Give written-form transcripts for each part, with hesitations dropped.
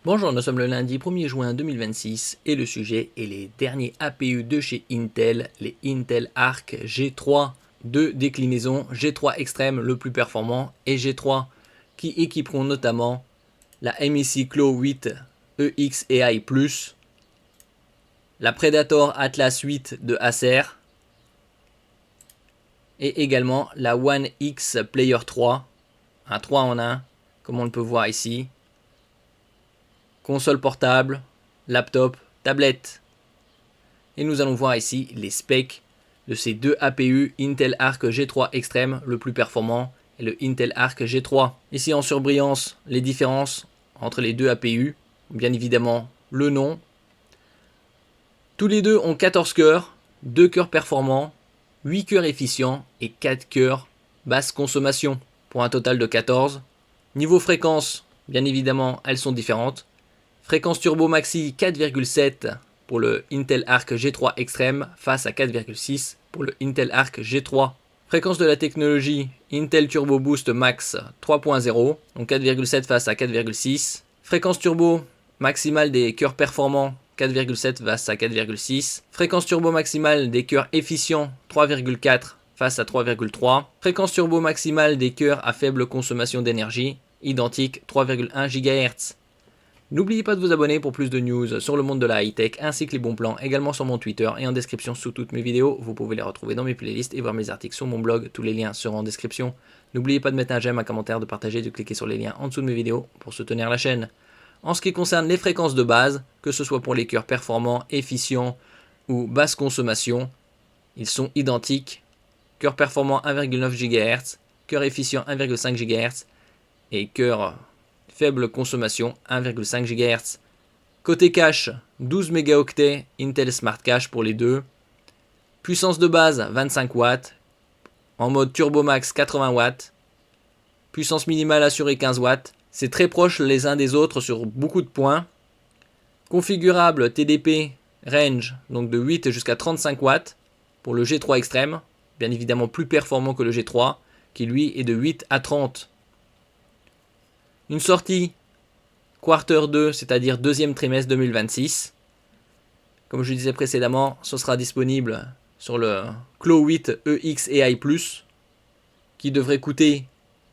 Bonjour, nous sommes le lundi 1er juin 2026 et le sujet est les derniers APU de chez Intel, les Intel Arc G3, deux déclinaisons, G3 Extreme le plus performant et G3 qui équiperont notamment la MSI Clo 8 EX AI+, la Predator Atlas 8 de Acer et également la One X Player 3, un 3 en 1 comme on le peut voir ici. Console portable, laptop, tablette. Et nous allons voir ici les specs de ces deux APU Intel Arc G3 Extreme, le plus performant, et le Intel Arc G3. Ici en surbrillance, les différences entre les deux APU. Bien évidemment, le nom. Tous les deux ont 14 cœurs, 2 cœurs performants, 8 cœurs efficients et 4 cœurs basse consommation, pour un total de 14. Niveau fréquence, bien évidemment, elles sont différentes. Fréquence turbo maxi 4,7 pour le Intel Arc G3 Extreme face à 4,6 pour le Intel Arc G3. Fréquence de la technologie Intel Turbo Boost Max 3.0, donc 4,7 face à 4,6. Fréquence turbo maximale des cœurs performants 4,7 face à 4,6. Fréquence turbo maximale des cœurs efficients 3,4 face à 3,3. Fréquence turbo maximale des cœurs à faible consommation d'énergie identique 3,1 GHz. N'oubliez pas de vous abonner pour plus de news sur le monde de la high-tech ainsi que les bons plans également sur mon Twitter et en description sous toutes mes vidéos. Vous pouvez les retrouver dans mes playlists et voir mes articles sur mon blog. Tous les liens seront en description. N'oubliez pas de mettre un j'aime, un commentaire, de partager, de cliquer sur les liens en dessous de mes vidéos pour soutenir la chaîne. En ce qui concerne les fréquences de base, que ce soit pour les cœurs performants, efficients ou basse consommation, ils sont identiques. Cœur performant 1,9 GHz, cœur efficient 1,5 GHz et cœur faible consommation 1,5 GHz. Côté cache, 12 mégaoctets Intel Smart Cache pour les deux. Puissance de base 25 watts. En mode Turbo Max 80 watts. Puissance minimale assurée 15 watts. C'est très proche les uns des autres sur beaucoup de points. Configurable TDP range, donc de 8 jusqu'à 35 watts pour le G3 Extreme. Bien évidemment plus performant que le G3 qui lui est de 8 à 30. Une sortie quarter 2, c'est-à-dire deuxième trimestre 2026. Comme je disais précédemment, ce sera disponible sur le Clo 8 EX AI+, qui devrait coûter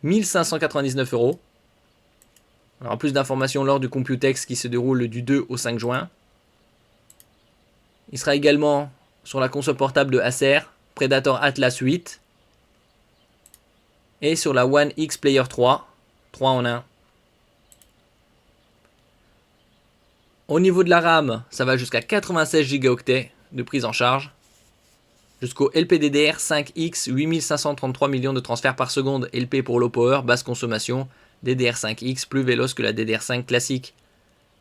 1599 €. Alors, plus d'informations lors du Computex qui se déroule du 2 au 5 juin. Il sera également sur la console portable de Acer, Predator Atlas 8, et sur la One X Player 3 en 1. Au niveau de la RAM, ça va jusqu'à 96 Go de prise en charge. Jusqu'au LPDDR5X 8533 millions de transferts par seconde. LP pour low power, basse consommation. DDR5X plus véloce que la DDR5 classique.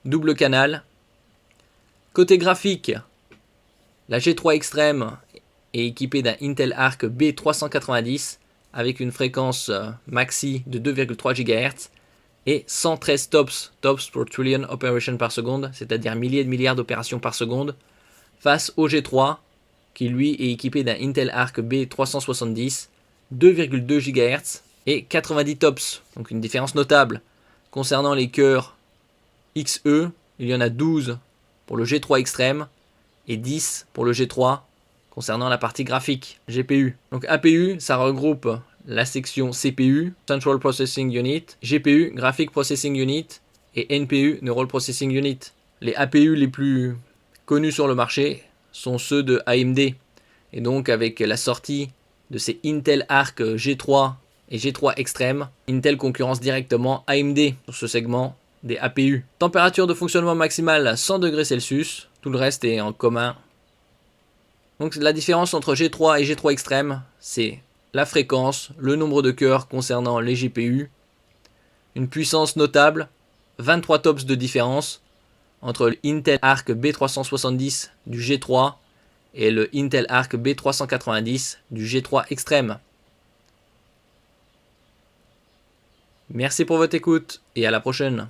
Double canal. Côté graphique, la G3 Extreme est équipée d'un Intel Arc B390 avec une fréquence maxi de 2,3 GHz. Et 113 tops per trillion operations par seconde, c'est-à-dire milliers de milliards d'opérations par seconde, face au G3, qui lui est équipé d'un Intel Arc B370, 2,2 GHz et 90 tops, donc une différence notable. Concernant les cœurs XE, il y en a 12 pour le G3 Extreme et 10 pour le G3, concernant la partie graphique, GPU. Donc APU, ça regroupe la section CPU, Central Processing Unit, GPU, Graphic Processing Unit, et NPU, Neural Processing Unit. Les APU les plus connus sur le marché sont ceux de AMD. Et donc avec la sortie de ces Intel Arc G3 et G3 Extreme, Intel concurrence directement AMD sur ce segment des APU. Température de fonctionnement maximale 100 degrés Celsius, tout le reste est en commun. Donc la différence entre G3 et G3 Extreme, c'est la fréquence, le nombre de cœurs concernant les GPU, une puissance notable, 23 tops de différence entre l'Intel Arc B370 du G3 et le Intel Arc B390 du G3 Extreme. Merci pour votre écoute et à la prochaine.